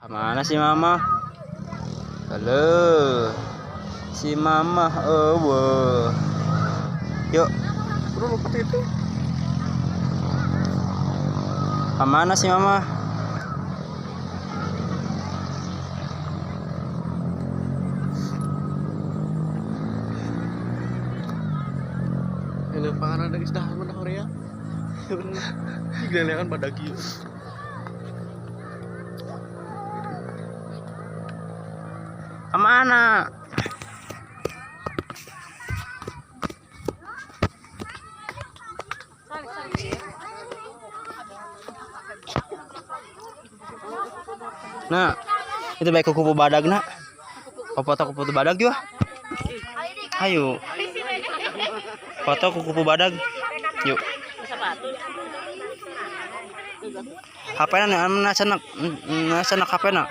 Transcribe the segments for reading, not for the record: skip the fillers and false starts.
Mana si mama? Halo. Si mama, yuk. Bro, lupa itu. Kemana si mama? Ini panganan dari dah mana Korea? Gelekan pada kieu. Kemana? Nah, itu baik kupu badag nak. Foto kupu badag juga. Ayo. Foto kupu badag. Yuk. HP na nasa nak HP na.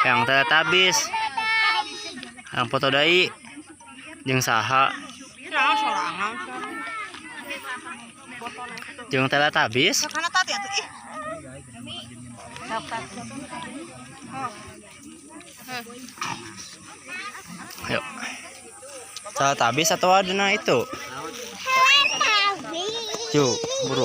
Yang Teletubbies, yang foto dai, jeung saha, jeung Teletubbies. Ayo, Teletubbies atau ada itu? Yuk, buru.